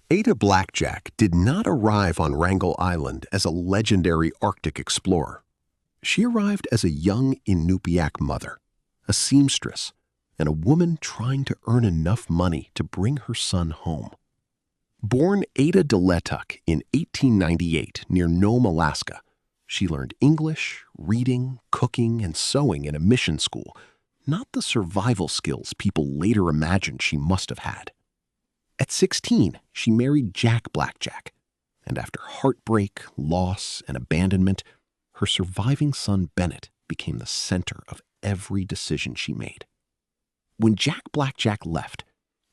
Ada Blackjack did not arrive on Wrangel Island as a legendary Arctic explorer. She arrived as a young Inupiaq mother, a seamstress, and a woman trying to earn enough money to bring her son home. Born Ada Blackjack in 1898 near Nome, Alaska, she learned English, reading, cooking, and sewing in a mission school, not the survival skills people later imagined she must have had. At 16, she married Jack Blackjack, and after heartbreak, loss, and abandonment, her surviving son Bennett became the center of every decision she made. When Jack Blackjack left,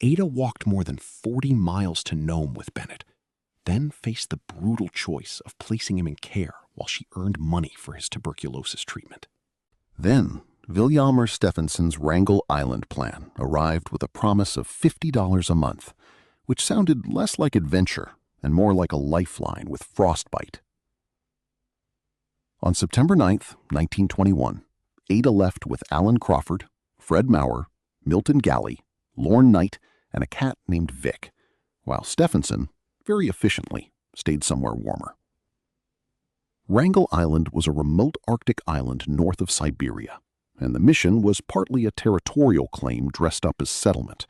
Ada walked more than 40 miles to Nome with Bennett, then faced the brutal choice of placing him in care while she earned money for his tuberculosis treatment. Then, Vilhjalmur Stefansson's Wrangel Island plan arrived with a promise of $50 a month, which sounded less like adventure and more like a lifeline with frostbite. On September 9, 1921, Ada left with Alan Crawford, Fred Maurer, Milton Galley, Lorne Knight, and a cat named Vic, while Stefansson, very efficiently, stayed somewhere warmer. Wrangel Island was a remote Arctic island north of Siberia, and the mission was partly a territorial claim dressed up as settlement,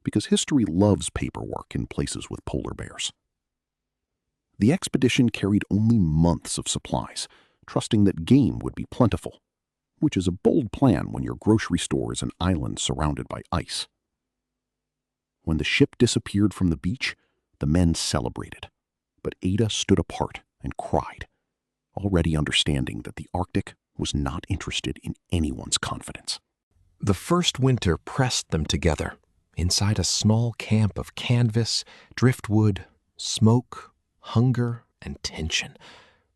because history loves paperwork in places with polar bears. The expedition carried only months of supplies, trusting that game would be plentiful, which is a bold plan when your grocery store is an island surrounded by ice. When the ship disappeared from the beach, the men celebrated, but Ada stood apart and cried, already understanding that the Arctic was not interested in anyone's confidence. The first winter pressed them together inside a small camp of canvas, driftwood, smoke, hunger, and tension,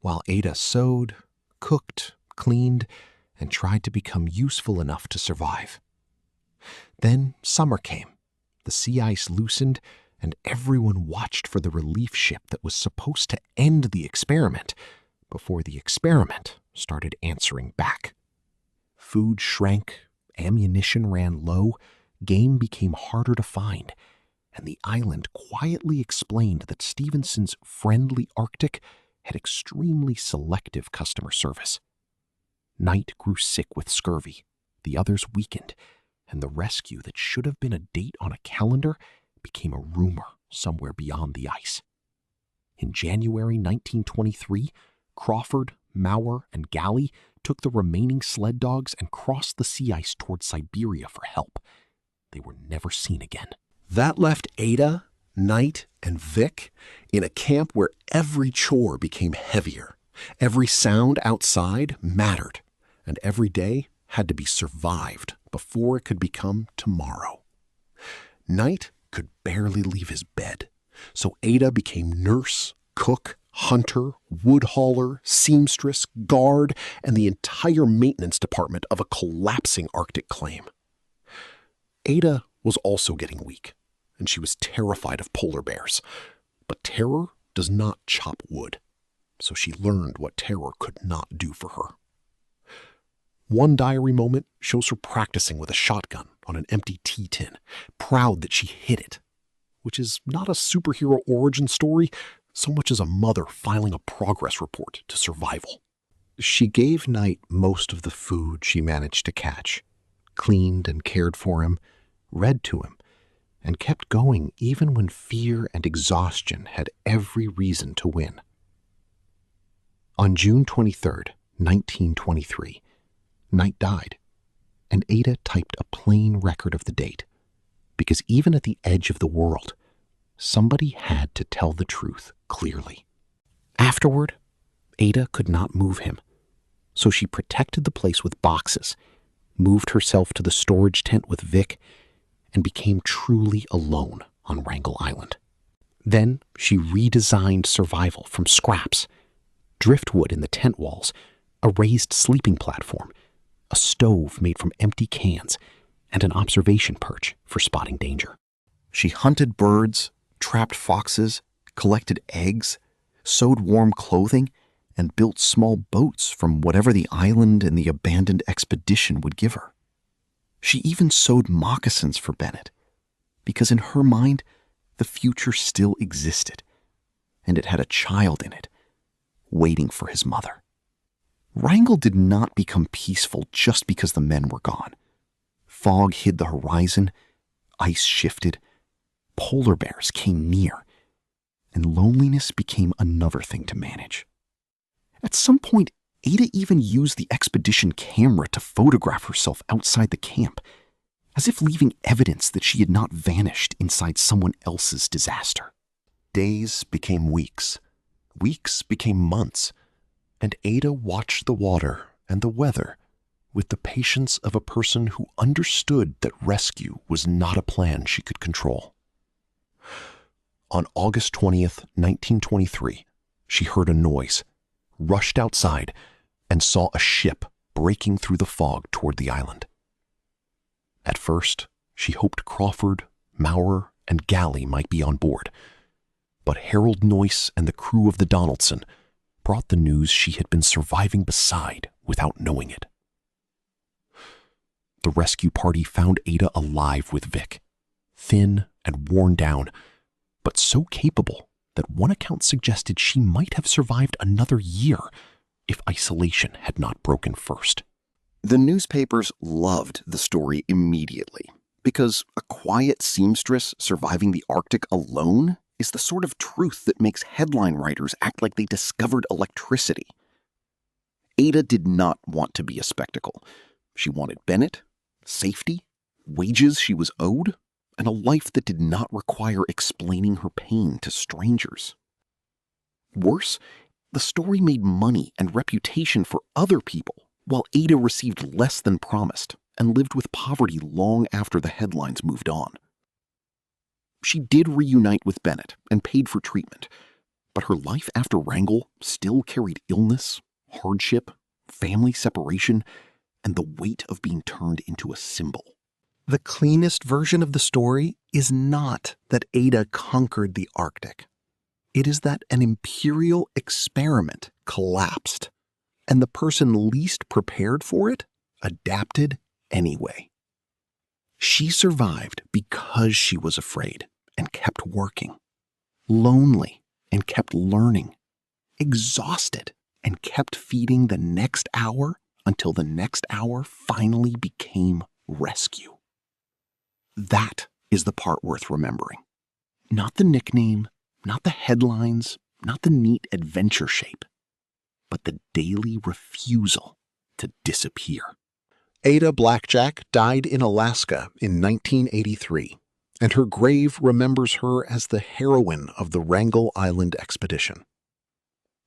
while Ada sewed, cooked, cleaned, and tried to become useful enough to survive. Then summer came, the sea ice loosened, and everyone watched for the relief ship that was supposed to end the experiment before the experiment started answering back. Food shrank, ammunition ran low, game became harder to find, and the island quietly explained that Stefansson's friendly Arctic had extremely selective customer service. Knight grew sick with scurvy, the others weakened, and the rescue that should have been a date on a calendar became a rumor somewhere beyond the ice. In January 1923, Crawford, Maurer, and Galley took the remaining sled dogs and crossed the sea ice toward Siberia for help. They were never seen again. That left Ada, Knight, and Vic in a camp where every chore became heavier. Every sound outside mattered, and every day had to be survived before it could become tomorrow. Knight could barely leave his bed, so Ada became nurse, cook, hunter, wood hauler, seamstress, guard, and the entire maintenance department of a collapsing Arctic claim. Ada was also getting weak, and she was terrified of polar bears. But terror does not chop wood, so she learned what terror could not do for her. One diary moment shows her practicing with a shotgun on an empty tea tin, proud that she hit it, which is not a superhero origin story so much as a mother filing a progress report to survival. She gave Knight most of the food she managed to catch, cleaned and cared for him, read to him, and kept going even when fear and exhaustion had every reason to win. On June 23, 1923, Knight died, and Ada typed a plain record of the date, because even at the edge of the world, somebody had to tell the truth clearly. Afterward, Ada could not move him, so she protected the place with boxes, moved herself to the storage tent with Vic, and became truly alone on Wrangel Island. Then she redesigned survival from scraps, driftwood in the tent walls, a raised sleeping platform, a stove made from empty cans, and an observation perch for spotting danger. She hunted birds, trapped foxes, collected eggs, sewed warm clothing, and built small boats from whatever the island and the abandoned expedition would give her. She even sewed moccasins for Bennett, because in her mind, The future still existed, and it had a child in it, waiting for his mother. Wrangel did not become peaceful just because the men were gone. Fog hid the horizon, ice shifted, polar bears came near, and loneliness became another thing to manage. At some point, Ada even used the expedition camera to photograph herself outside the camp, as if leaving evidence that she had not vanished inside someone else's disaster. Days became weeks. Weeks became months, and Ada watched the water and the weather with the patience of a person who understood that rescue was not a plan she could control. On August 20th, 1923, she heard a noise, rushed outside, and saw a ship breaking through the fog toward the island. At first, she hoped Crawford, Maurer, and Galley might be on board, but Harold Noyce and the crew of the Donaldson brought the news she had been surviving beside without knowing it. The rescue party found Ada alive with Vic, thin and worn down, but so capable that one account suggested she might have survived another year if isolation had not broken first. The newspapers loved the story immediately, because a quiet seamstress surviving the Arctic alone is the sort of truth that makes headline writers act like they discovered electricity. Ada did not want to be a spectacle. She wanted Bennett, safety, wages she was owed, and a life that did not require explaining her pain to strangers. Worse, the story made money and reputation for other people, while Ada received less than promised and lived with poverty long after the headlines moved on. She did reunite with Bennett and paid for treatment, but her life after Wrangel still carried illness, hardship, family separation, and the weight of being turned into a symbol. The cleanest version of the story is not that Ada conquered the Arctic. It is that an imperial experiment collapsed, and the person least prepared for it adapted anyway. She survived because she was afraid and kept working, lonely and kept learning, exhausted and kept feeding the next hour until the next hour finally became rescue. That is the part worth remembering. Not the nickname, not the headlines, not the neat adventure shape, but the daily refusal to disappear. Ada Blackjack died in Alaska in 1983, and her grave remembers her as the heroine of the Wrangel Island expedition.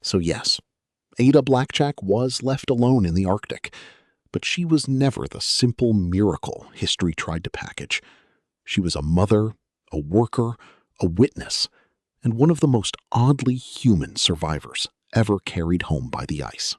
So yes, Ada Blackjack was left alone in the Arctic, but she was never the simple miracle history tried to package. She was a mother, a worker, a witness, and one of the most oddly human survivors ever carried home by the ice.